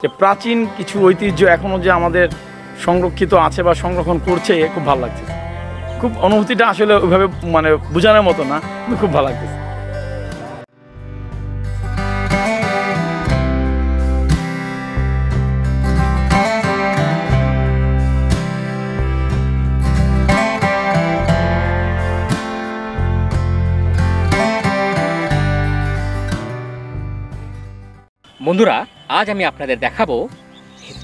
যে প্রাচীন কিছু ঐতিহ্য এখনও যে আমাদের সংরক্ষিত আছে বা সংরক্ষণ করছে, খুব ভালো লাগছে। খুব অনুভূতিটা আসলে ওইভাবে মানে বোঝানোর মতো না, কিন্তু খুব ভালো লাগতেছে। বন্ধুরা, আজ আমি আপনাদের দেখাবো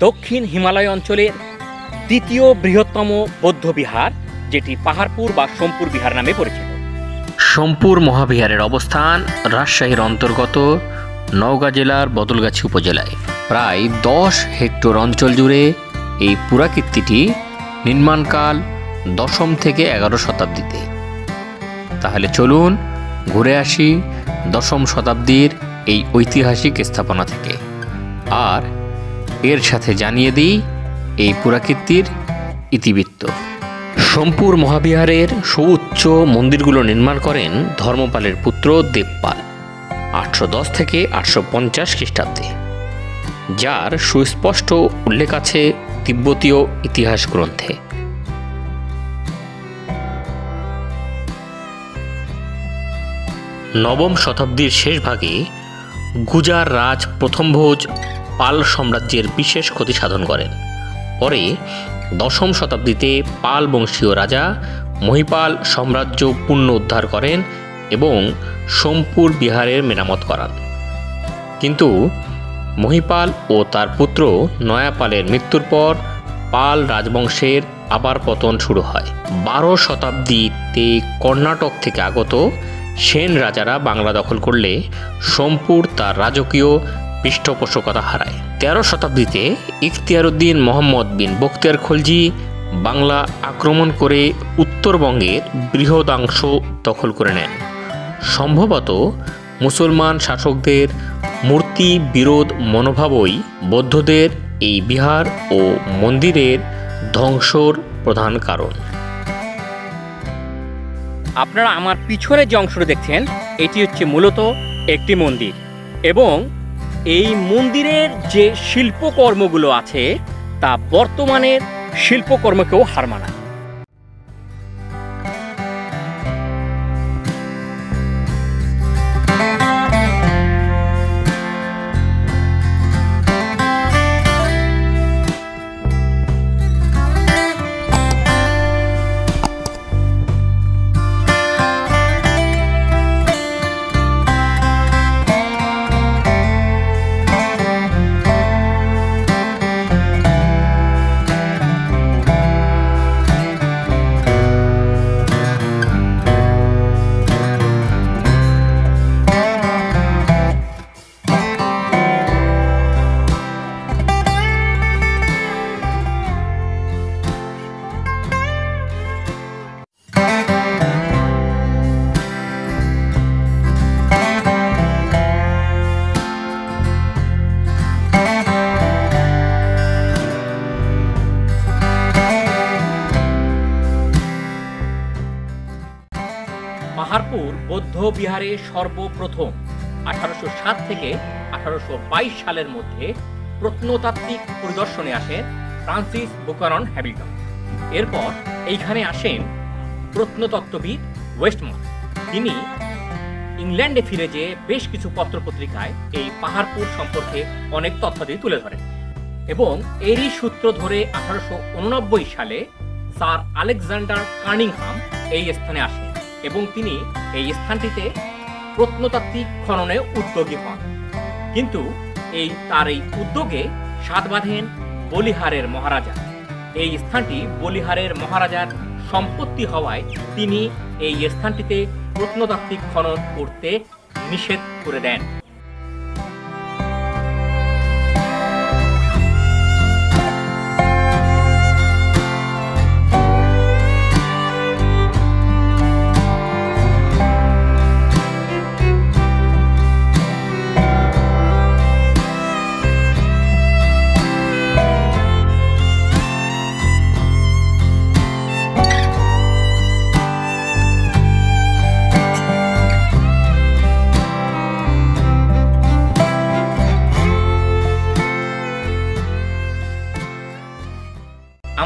দক্ষিণ হিমালয় অঞ্চলের দ্বিতীয় বৃহত্তম বৌদ্ধ বিহার, যেটি পাহাড়পুর বা সোমপুর বিহার নামে পরিচিত। সোমপুর মহাবিহারের অবস্থান রাজশাহীর অন্তর্গত নওগাঁ জেলার বদলগাছি উপজেলায়। প্রায় 10 হেক্টর অঞ্চল জুড়ে এই পুরাকীর্তিটি নির্মাণকাল 10ম থেকে 11 শতাব্দীতে। তাহলে চলুন ঘুরে আসি 10ম শতাব্দীর এই ঐতিহাসিক স্থাপনা থেকে, আর এর সাথে জানিয়ে দিই এই পুরাকীর্তির ইতিবৃত্ত। সোমপুর মহাবিহারের সুউচ্চ মন্দিরগুলো নির্মাণ করেন ধর্মপালের পুত্র দেবপাল 810 থেকে 850 খ্রিস্টাব্দে, যার সুস্পষ্ট উল্লেখ আছে তিব্বতীয় ইতিহাস গ্রন্থে। নবম শতাব্দীর শেষ ভাগে গুজার রাজ প্রথম ভোজ পাল সাম্রাজ্যের বিশেষ ক্ষতি সাধন করেন। পরে 10ম শতাব্দীতে পাল বংশীয় রাজা মহিপাল সাম্রাজ্য পুনরুদ্ধার করেন এবং সোমপুর বিহারের মেরামত করান। কিন্তু মহিপাল ও তার পুত্র নয়াপালের মৃত্যুর পর পাল রাজবংশের আবার পতন শুরু হয়। 12 শতাব্দীতে কর্ণাটক থেকে আগত সেন রাজারা বাংলা দখল করলে সোমপুর তার রাজকীয় পৃষ্ঠপোষকতা হারায়। 13 শতাব্দীতে ইখতিয়ারউদ্দিন মোহাম্মদ বিন বখতিয়ার খলজি বাংলা আক্রমণ করে উত্তরবঙ্গের বৃহদাংশ দখল করে নেন। সম্ভবত মুসলমান শাসকদের মূর্তি বিরোধ মনোভাবই বৌদ্ধদের এই বিহার ও মন্দিরের ধ্বংসর প্রধান কারণ। আপনারা আমার পিছনে যে অংশটা দেখছেন, এটি হচ্ছে মূলত একটি মন্দির, এবং এই মন্দিরের যে শিল্পকর্মগুলো আছে তা বর্তমানের শিল্পকর্মকেও হার মানায়। পাহাড়পুর বৌদ্ধ বিহারে সর্বপ্রথম 1807 থেকে 1822 সালের মধ্যে প্রত্নতাত্ত্বিক পরিদর্শনে আসেন ফ্রান্সিস বুকানন হ্যামিল্টন। এরপর এইখানে আসেন প্রত্নতত্ত্ববিদ ওয়েস্টমন। তিনি ইংল্যান্ডে ফিরে যেয়ে বেশ কিছু পত্রপত্রিকায় এই পাহাড়পুর সম্পর্কে অনেক তথ্যাদি তুলে ধরেন, এবং এরই সূত্র ধরে 1889 সালে স্যার আলেকজান্ডার কার্নিংহাম এই স্থানে আসেন এবং তিনি এই স্থানটিতে প্রত্নতাত্ত্বিক খননে উদ্যোগী হন। কিন্তু তার এই উদ্যোগে সাধ বাঁধেন বলিহারের মহারাজা। এই স্থানটি বলিহারের মহারাজার সম্পত্তি হওয়ায় তিনি এই স্থানটিতে প্রত্নতাত্ত্বিক খনন করতে নিষেধ করে দেন।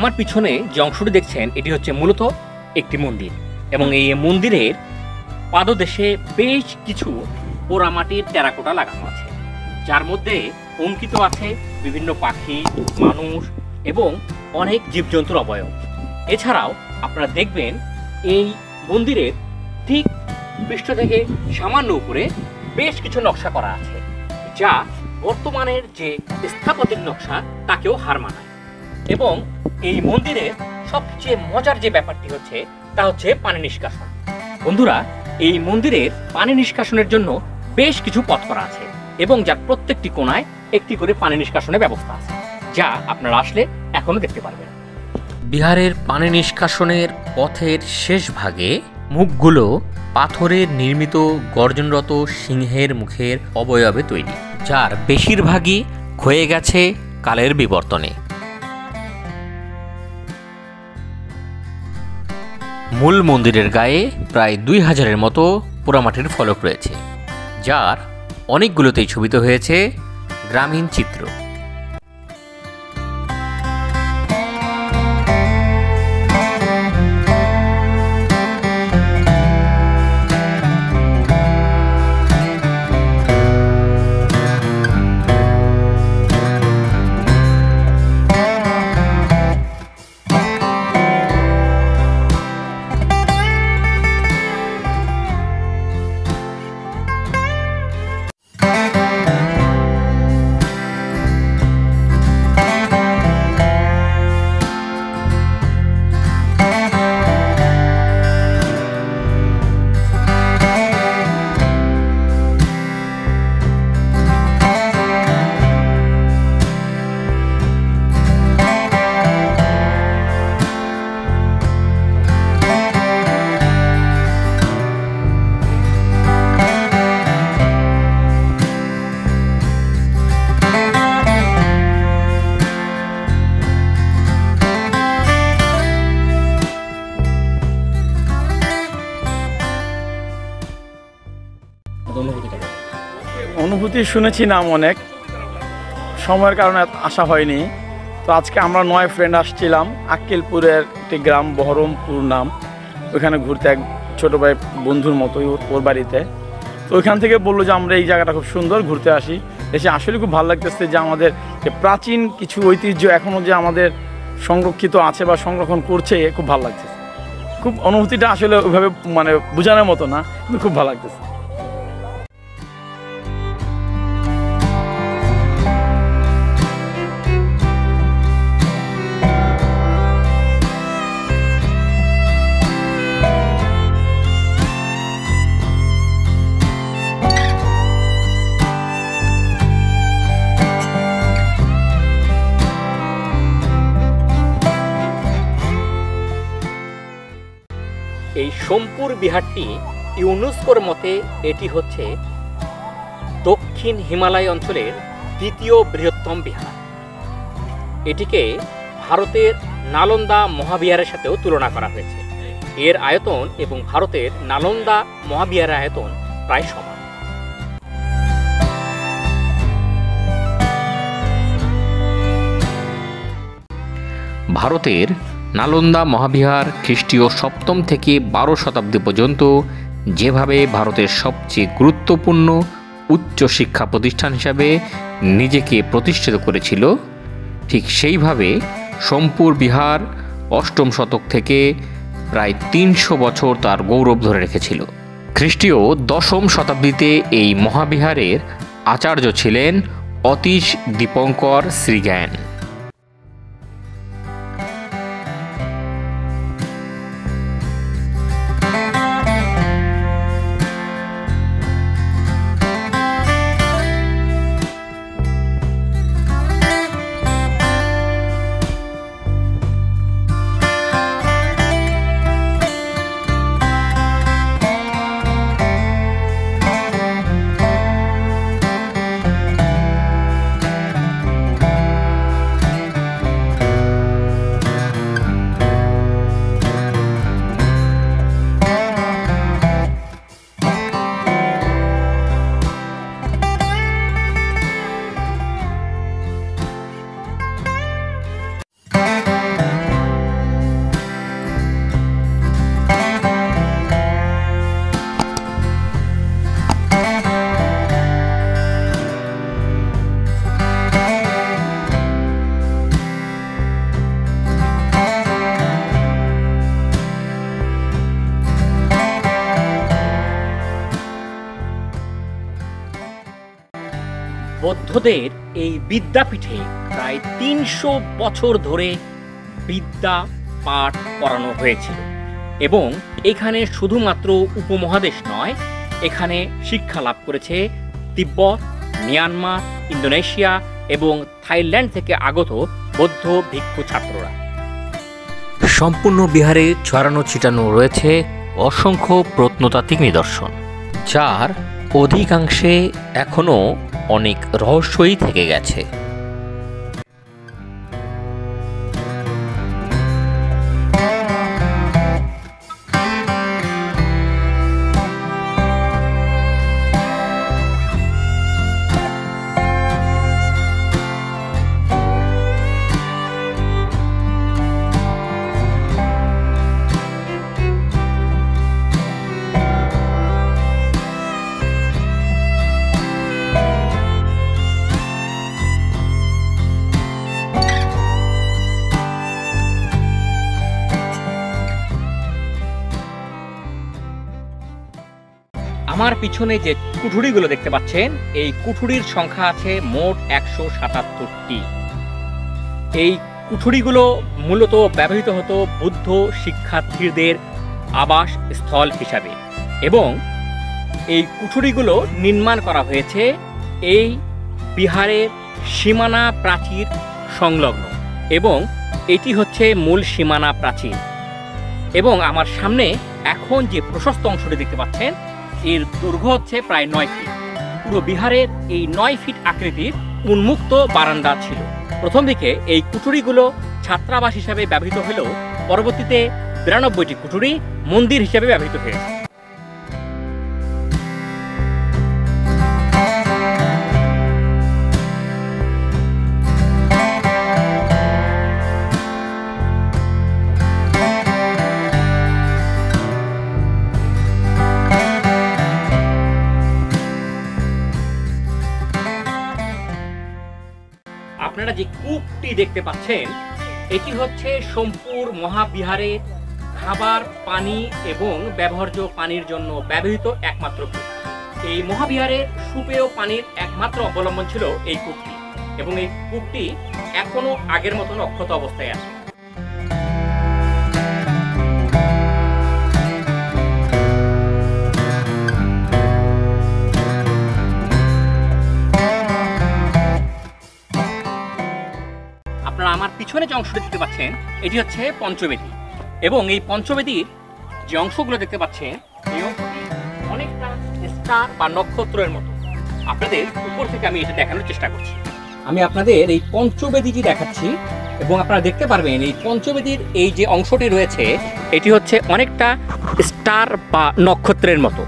আমার পিছনে যে অংশটি দেখছেন এটি হচ্ছে মূলত একটি মন্দির, এবং এই মন্দিরের পাদদেশে বেশ কিছু পোড়ামাটির টেরাকোটা লাগানো আছে, যার মধ্যে অঙ্কিত আছে বিভিন্ন পাখি, মানুষ এবং অনেক জীবজন্তুর অবয়ব। এছাড়াও আপনারা দেখবেন এই মন্দিরের ঠিক পৃষ্ঠ থেকে সামান্য উপরে বেশ কিছু নকশা করা আছে, যা বর্তমানের যে স্থাপত্যিক নকশা তাকেও হার মানায়। এবং এই মন্দিরের সবচেয়ে মজার যে ব্যাপারটি হচ্ছে তা হচ্ছে পানি নিষ্কাশন। বন্ধুরা, এই মন্দিরের পানি নিষ্কাশনের জন্য বেশ কিছু পথ করা আছে, এবং যার প্রত্যেকটি কোণায় একটি করে পানি নিষ্কাশনের ব্যবস্থা আছে, যা আপনারা আসলে এখনো দেখতে পারবেন। বিহারের পানি নিষ্কাশনের পথের শেষ ভাগে মুখগুলো পাথরের নির্মিত গর্জনরত সিংহের মুখের অবয়বে তৈরি, যার বেশিরভাগই ক্ষয়ে গেছে কালের বিবর্তনে। মূল মন্দিরের গায়ে প্রায় 2000-এর মতো পোড়ামাটির ফলক রয়েছে, যার অনেকগুলোতেই ছবিত হয়েছে গ্রামীণ চিত্র। অনুভূতি শুনেছি নাম অনেক, সময়ের কারণে আসা হয়নি। তো আজকে আমরা 9 ফ্রেন্ড আসছিলাম আক্কেলপুরের একটি গ্রাম, বহরমপুর নাম, ওইখানে ঘুরতে। এক ছোটো ভাই বন্ধুর মতোই ওর বাড়িতে। তো ওইখান থেকে বললো যে আমরা এই জায়গাটা খুব সুন্দর, ঘুরতে আসি। এসে আসলে খুব ভালো লাগতেছে যে আমাদের যে প্রাচীন কিছু ঐতিহ্য এখনও যে আমাদের সংরক্ষিত আছে বা সংরক্ষণ করছে, খুব ভালো লাগছে। খুব অনুভূতিটা আসলে ওইভাবে মানে বোঝানোর মতো না, কিন্তু খুব ভালো লাগতেছে। এই সোমপুর বিহারটি ইউনেস্কোর মতে এটি হচ্ছে দক্ষিণ হিমালয় অঞ্চলের দ্বিতীয় বৃহত্তম বিহার। এটিকে ভারতের নালন্দা মহাবিহারের সাথেও তুলনা করা হয়েছে। এর আয়তন এবং ভারতের নালন্দা মহাবিহারের আয়তন প্রায় সমান। ভারতের নালন্দা মহাবিহার খ্রিস্টীয় 7ম থেকে 12 শতাব্দী পর্যন্ত যেভাবে ভারতের সবচেয়ে গুরুত্বপূর্ণ উচ্চ শিক্ষা প্রতিষ্ঠান হিসাবে নিজেকে প্রতিষ্ঠিত করেছিল, ঠিক সেইভাবে সোমপুর বিহার 8ম শতক থেকে প্রায় 300 বছর তার গৌরব ধরে রেখেছিল। খ্রিস্টীয় 10ম শতাব্দীতে এই মহাবিহারের আচার্য ছিলেন অতীশ দীপঙ্কর শ্রীজ্ঞান। বৌদ্ধদের এই বিদ্যাপীঠে প্রায় ৩০০ বছর ধরে বিদ্যা পাঠ করানো হয়েছিল এবং এখানে শুধুমাত্র উপমহাদেশ নয়, এখানে শিক্ষা লাভ করেছে তিব্বত, মিয়ানমার, ইন্দোনেশিয়া এবং থাইল্যান্ড থেকে আগত বৌদ্ধ ভিক্ষু ছাত্ররা। সম্পূর্ণ বিহারে ছড়ানো ছিটানো রয়েছে অসংখ্য প্রত্নতাত্ত্বিক নিদর্শন, যার অধিকাংশে এখনও অনেক রহস্যই থেকে গেছে। আমার পিছনে যে কুঠুরিগুলো দেখতে পাচ্ছেন, এই কুঠুরির সংখ্যা আছে মোট ১৭৭টি। এই কুঠুরিগুলো মূলত ব্যবহৃত হতো বুদ্ধ শিক্ষার্থীদের আবাস স্থল হিসাবে এবং এই কুঠুরিগুলো নির্মাণ করা হয়েছে এই বিহারের সীমানা প্রাচীর সংলগ্ন এবং এটি হচ্ছে মূল সীমানা প্রাচীর। এবং আমার সামনে এখন যে প্রশস্ত অংশটি দেখতে পাচ্ছেন, এর দৈর্ঘ্য হচ্ছে প্রায় ৯ ফিট। পুরো বিহারের এই ৯ ফিট আকৃতির উন্মুক্ত বারান্দা ছিল। প্রথম দিকে এই কুঠুরিগুলো ছাত্রাবাস হিসাবে ব্যবহৃত হলেও পরবর্তীতে ৯২টি কুঠুরি মন্দির হিসাবে ব্যবহৃত হয়েছে। আপনারা যে কূপটি দেখতে পাচ্ছেন, এটি হচ্ছে সোমপুর মহাবিহারের খাবার, পানি এবং ব্যবহার্য পানির জন্য ব্যবহৃত একমাত্র কূপ। এই মহাবিহারের সুপেয় পানির একমাত্র অবলম্বন ছিল এই কূপটি এবং এই কূপটি এখনো আগের মতন অক্ষত অবস্থায় আছে। আপনারা আমার পিছনে যে অংশটি দেখতে পাচ্ছেন, এটি হচ্ছে পঞ্চবেদী এবং এই পঞ্চবেদীর যে অংশগুলো দেখতে পাচ্ছেন, এই অংশটি অনেকটা স্টার বা নক্ষত্রের মতো। আপনাদের উপর থেকে আমি এটা দেখানোর চেষ্টা করছি। আমি আপনাদের এই পঞ্চবেদীটি দেখাচ্ছি এবং আপনারা দেখতে পারবেন এই পঞ্চবেদীর এই যে অংশটি রয়েছে, এটি হচ্ছে অনেকটা স্টার বা নক্ষত্রের মতো।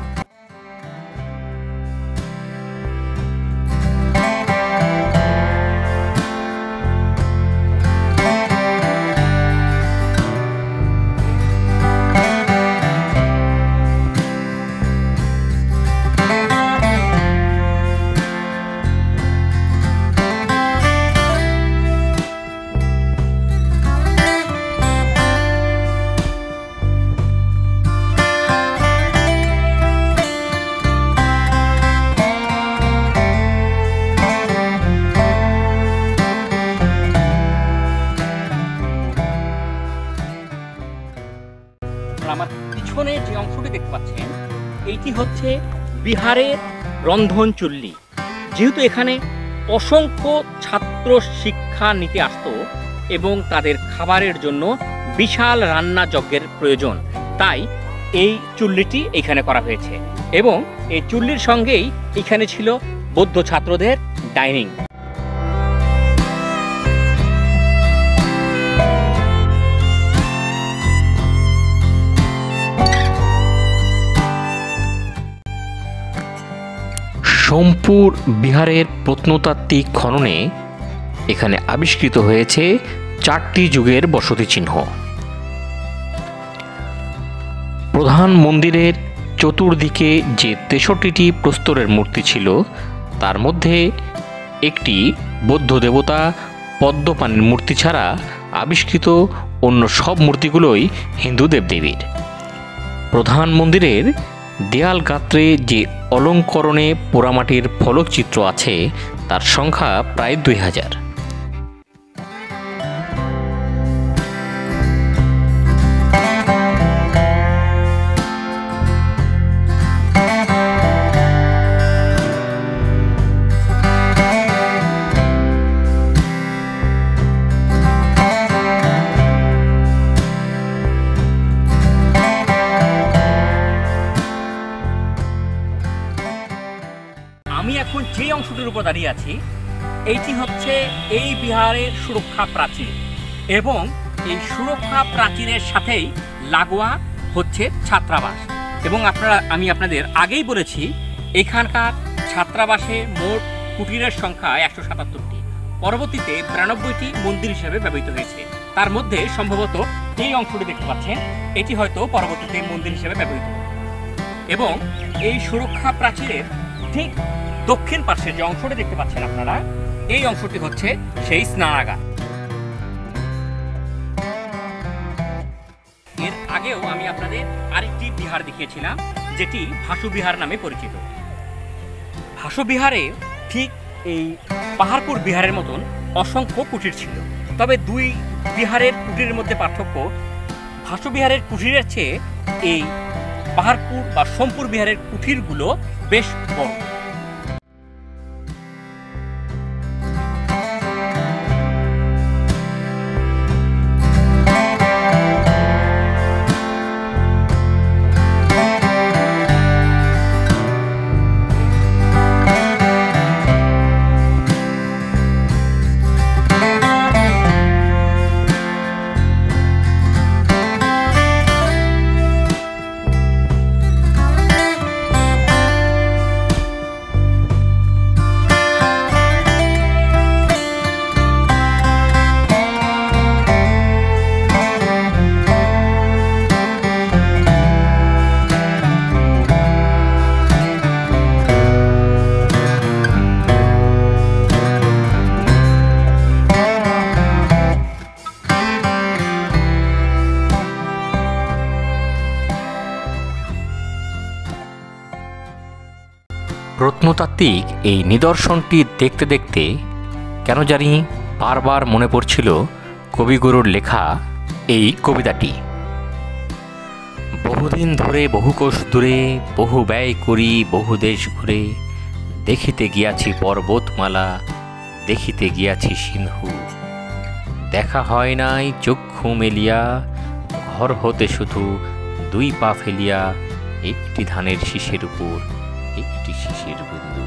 আমার পিছনে যে অংশটি দেখতে পাচ্ছেন, এইটি হচ্ছে বিহারের রন্ধন চুল্লি। যেহেতু এখানে অসংখ্য ছাত্র শিক্ষা নিতে আসতো এবং তাদের খাবারের জন্য বিশাল রান্না যজ্ঞের প্রয়োজন, তাই এই চুল্লিটি এখানে করা হয়েছে এবং এই চুল্লির সঙ্গেই এখানে ছিল বৌদ্ধ ছাত্রদের ডাইনিং। সোমপুর বিহারের প্রত্নতাত্ত্বিক খননে এখানে আবিষ্কৃত হয়েছে 4টি যুগের বসতি চিহ্ন। প্রধান মন্দিরের চতুর্দিকে যে 63টি প্রস্তরের মূর্তি ছিল, তার মধ্যে একটি বৌদ্ধ দেবতা পদ্মপাণির মূর্তি ছাড়া আবিষ্কৃত অন্য সব মূর্তিগুলোই হিন্দু দেবদেবীর। প্রধান মন্দিরের দেয়াল গাত্রে যে অলঙ্করণে পোড়ামাটির ফলকচিত্র আছে, তার সংখ্যা প্রায় 2000। আমি এখন যে অংশটির উপর দাঁড়িয়ে আছি এইটি হচ্ছে এই বিহারের সুরক্ষা প্রাচীর, এবং এই সুরক্ষা প্রাচীরের সাথেই লাগোয়া হচ্ছে ছাত্রাবাস। এবং আমি আপনাদের আগেই বলেছি এখানকার ছাত্রাবাসে মোট কুটিরের সংখ্যা 177টি, পরবর্তীতে 92টি মন্দির হিসেবে ব্যবহৃত হয়েছে। তার মধ্যে সম্ভবত এই অংশটি দেখতে পাচ্ছেন, এটি হয়তো পরবর্তীতে মন্দির হিসেবে ব্যবহৃত। এবং এই সুরক্ষা প্রাচীরের ঠিক দক্ষিণ পাশে যে অংশটি দেখতে পাচ্ছেন আপনারা, এই অংশটি হচ্ছে সেই স্নানাগার। এর আগেও আমি আপনাদের আরেকটি বিহার দেখিয়েছিলাম যেটি ভাসু বিহার নামে পরিচিত। ভাসু বিহারে ঠিক এই পাহাড়পুর বিহারের মতন অসংখ্য কুটির ছিল, তবে দুই বিহারের কুটিরের মধ্যে পার্থক্য, ভাসু বিহারের কুটিরের চেয়ে এই পাহাড়পুর বা সোমপুর বিহারের কুটিরগুলো বেশ বড়। প্রত্নতাত্ত্বিক এই নিদর্শনটি দেখতে দেখতে কেন জানি বারবার মনে পড়ছিল কবিগুরুর লেখা এই কবিতাটি। বহুদিন ধরে বহুকোশ দূরে, বহু ব্যয় করি বহু দেশ ঘুরে, দেখিতে গিয়াছি পর্বতমালা, দেখিতে গিয়াছি সিন্ধু, দেখা হয় নাই চক্ষু মেলিয়া, ঘর হতে শুধু 2 পা ফেলিয়া, একটি ধানের শীষের উপর একটি শিশির বিন্দু।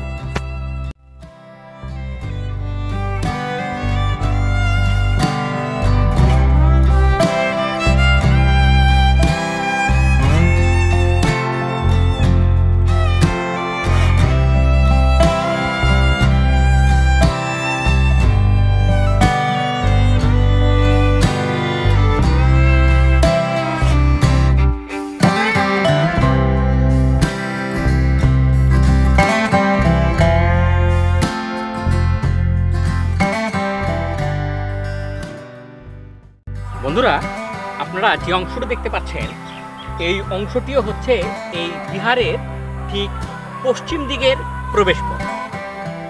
বন্ধুরা, আপনারা যে অংশটি দেখতে পাচ্ছেন এই অংশটিও হচ্ছে এই বিহারের ঠিক পশ্চিম দিকের প্রবেশ পথ,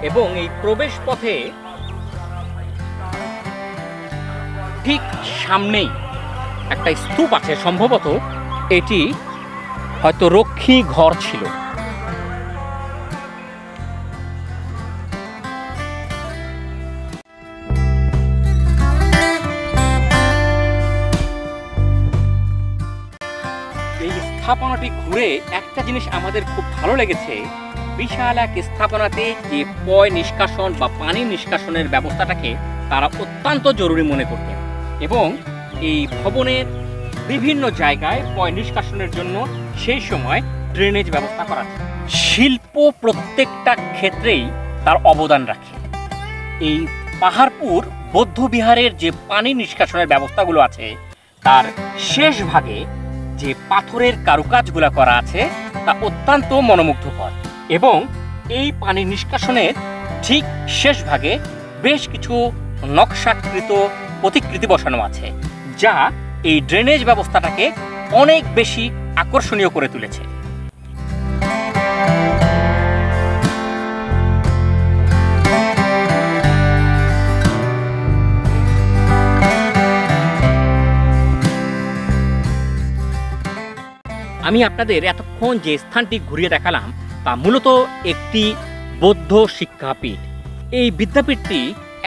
এবং এই প্রবেশ পথে ঠিক সামনেই একটা স্তূপ আছে, সম্ভবত এটি হয়তো রক্ষী ঘর ছিল। স্থাপনাটি ঘুরে একটা জিনিস আমাদের খুব ভালো লেগেছে, বিশাল এক স্থাপনাতে যে পয় নিষ্কাশন বা পানি নিষ্কাশনের ব্যবস্থাটাকে তারা অত্যন্ত জরুরি মনে করতেন, এবং এই ভবনের বিভিন্ন জায়গায় পয় নিষ্কাশনের জন্য সেই সময় ড্রেনেজ ব্যবস্থা করা ছিল। শিল্প প্রত্যেকটা ক্ষেত্রেই তার অবদান রাখে। এই পাহাড়পুর বৌদ্ধ বিহারের যে পানি নিষ্কাশনের ব্যবস্থাগুলো আছে তার শেষ ভাগে যে পাথরের কারুকাজগুলো করা আছে তা অত্যন্ত মনোমুগ্ধকর, এবং এই পানি নিষ্কাশনের ঠিক শেষ ভাগে বেশ কিছু নকশাকৃত প্রতিকৃতি বসানো আছে, যা এই ড্রেনেজ ব্যবস্থাটাকে অনেক বেশি আকর্ষণীয় করে তুলেছে। আমি আপনাদের এতক্ষণ যে স্থানটি ঘুরিয়ে দেখালাম তা মূলত একটি বৌদ্ধ শিক্ষাপীঠ। এই বিদ্যাপীঠটি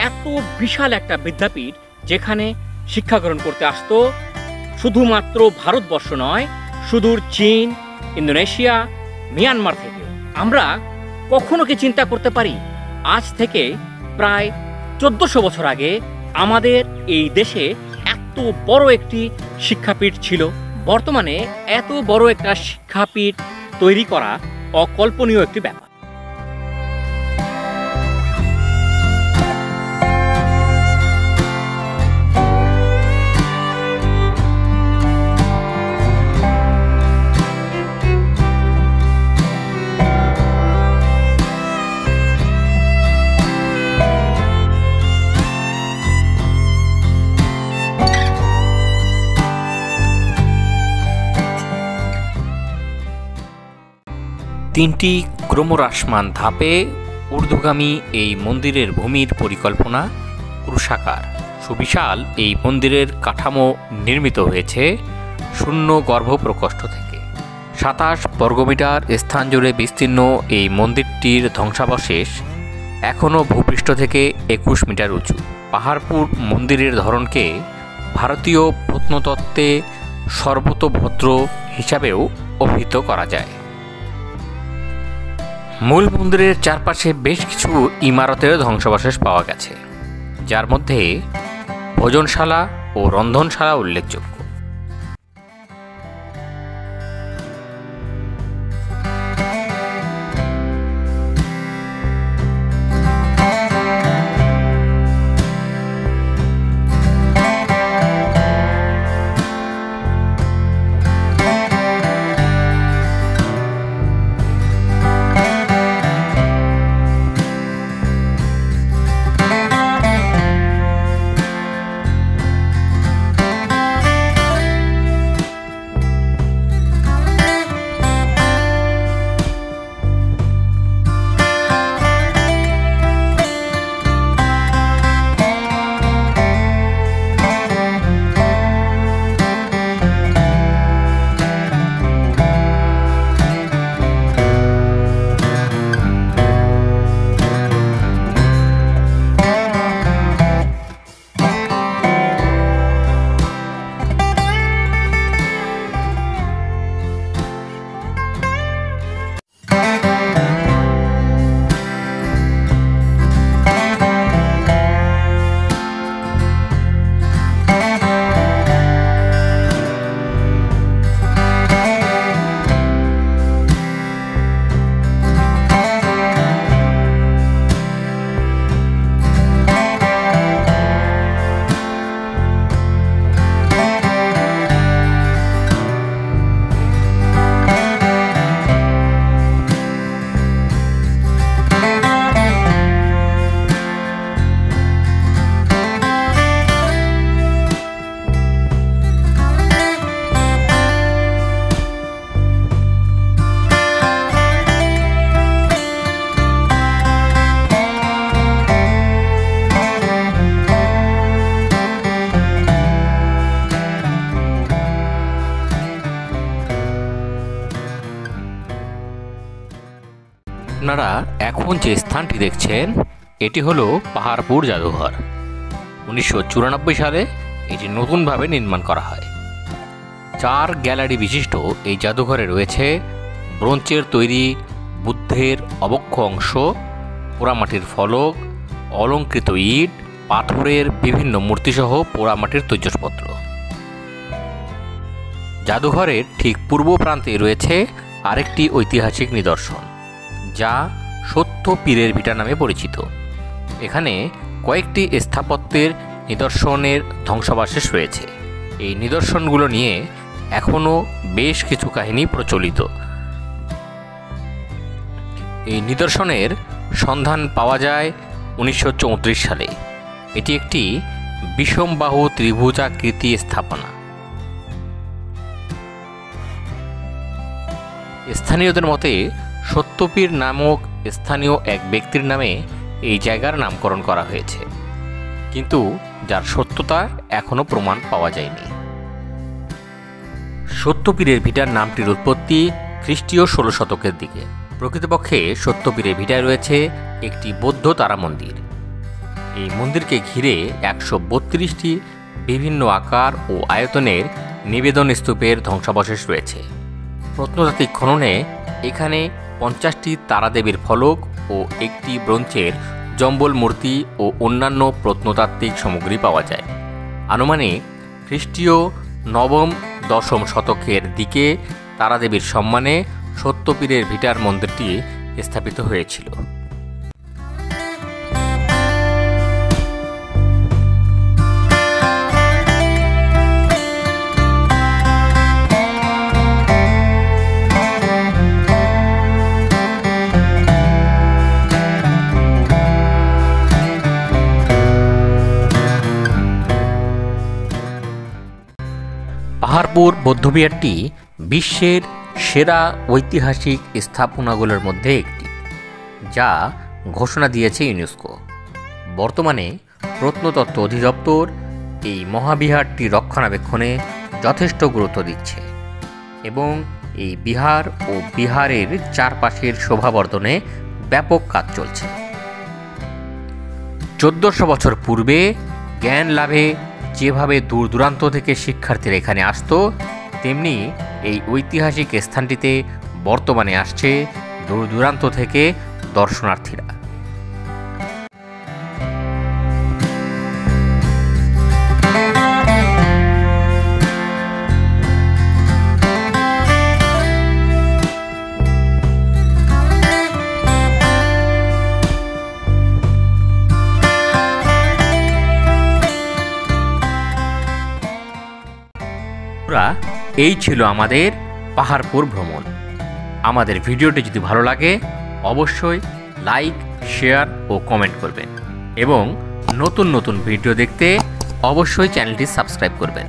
এত বিশাল একটা বিদ্যাপীঠ যেখানে শিক্ষা গ্রহণ করতে আসতো শুধুমাত্র ভারতবর্ষ নয়, সুদূর চীন, ইন্দোনেশিয়া, মিয়ানমার থেকে। আমরা কখনো কি চিন্তা করতে পারি আজ থেকে প্রায় 1400 বছর আগে আমাদের এই দেশে এত বড় একটি শিক্ষাপীঠ ছিল? বর্তমানে এত বড় একটা শিক্ষাপীঠ তৈরি করা অকল্পনীয় একটি ব্যাপার। তিনটি ক্রমহ্রাসমান ধাপে ঊর্ধ্বগামী এই মন্দিরের ভূমির পরিকল্পনা ক্রুশাকার। সুবিশাল এই মন্দিরের কাঠামো নির্মিত হয়েছে শূন্য গর্ভ প্রকোষ্ঠ থেকে। 27 বর্গমিটার স্থান জুড়ে বিস্তীর্ণ এই মন্দিরটির ধ্বংসাবশেষ এখনও ভূপৃষ্ঠ থেকে 21 মিটার উঁচু। পাহাড়পুর মন্দিরের ধরনকে ভারতীয় প্রত্নতত্ত্বে সর্বতোভদ্র হিসাবেও অভিহিত করা যায়। মূল মন্দিরের চারপাশে বেশ কিছু ইমারতের ধ্বংসাবশেষ পাওয়া গেছে, যার মধ্যে ভোজনশালা ও রন্ধনশালা উল্লেখযোগ্য। আপনারা এখন যে স্থানটি দেখছেন এটি হলো পাহাড়পুর জাদুঘর। 1994 সালে এটি নতুনভাবে নির্মাণ করা হয়। 4 গ্যালারি বিশিষ্ট এই জাদুঘরে রয়েছে ব্রোঞ্জের তৈরি বুদ্ধের অবক্ষ অংশ, পোড়ামাটির ফলক, অলঙ্কৃত ইট, পাথরের বিভিন্ন মূর্তিসহ পোড়ামাটির তৈজসপত্র। জাদুঘরের ঠিক পূর্ব প্রান্তে রয়েছে আরেকটি ঐতিহাসিক নিদর্শন, যা সত্য পীরের ভিটা নামে পরিচিত। এখানে কয়েকটি স্থাপত্যের নিদর্শনের ধ্বংসাবশেষ রয়েছে। এই নিদর্শনগুলো নিয়ে এখনও বেশ কিছু কাহিনী প্রচলিত। এই নিদর্শনের সন্ধান পাওয়া যায় 1934 সালে। এটি একটি বিষমবাহু ত্রিভুজাকৃতি স্থাপনা। স্থানীয়দের মতে সত্যপীর নামক স্থানীয় এক ব্যক্তির নামে এই জায়গার নামকরণ করা হয়েছে, কিন্তু যার সত্যতা এখনও প্রমাণ পাওয়া যায়নি। সত্যপীরের ভিটার নামটির উৎপত্তি উৎপত্তি খ্রিস্টীয় 16 শতকের দিকে। প্রকৃতপক্ষে সত্যপীরের ভিটায় রয়েছে একটি বৌদ্ধ তারা মন্দির। এই মন্দিরকে ঘিরে 132টি বিভিন্ন আকার ও আয়তনের নিবেদন স্তূপের ধ্বংসাবশেষ রয়েছে। প্রত্নতাত্ত্বিক খননে এখানে 50টি তারাদেবীর ফলক ও একটি ব্রোঞ্জের জম্বল মূর্তি ও অন্যান্য প্রত্নতাত্ত্বিক সামগ্রী পাওয়া যায়। আনুমানিক খ্রিস্টীয় 9ম-10ম শতকের দিকে তারাদেবীর সম্মানে সত্যপীরের ভিটার মন্দিরটি স্থাপিত হয়েছিল। পাহাড়পুর বৌদ্ধবিহারটি বিশ্বের সেরা ঐতিহাসিক স্থাপনাগুলোর মধ্যে একটি, যা ঘোষণা দিয়েছে ইউনেস্কো। বর্তমানে প্রত্নতত্ত্ব অধিদপ্তর এই মহাবিহারটি রক্ষণাবেক্ষণে যথেষ্ট গুরুত্ব দিচ্ছে এবং এই বিহার ও বিহারের চারপাশের শোভাবর্ধনে ব্যাপক কাজ চলছে। 1400 বছর পূর্বে জ্ঞান লাভে যেভাবে দূর দূরান্ত থেকে শিক্ষার্থীরা এখানে আসতো, তেমনি এই ঐতিহাসিক স্থানটিতে বর্তমানে আসছে দূর দূরান্ত থেকে দর্শনার্থীরা। এই ছিল আমাদের পাহাড়পুর ভ্রমণ। আমাদের ভিডিওটি যদি ভালো লাগে অবশ্যই লাইক, শেয়ার ও কমেন্ট করবেন এবং নতুন নতুন ভিডিও দেখতে অবশ্যই চ্যানেলটি সাবস্ক্রাইব করবেন।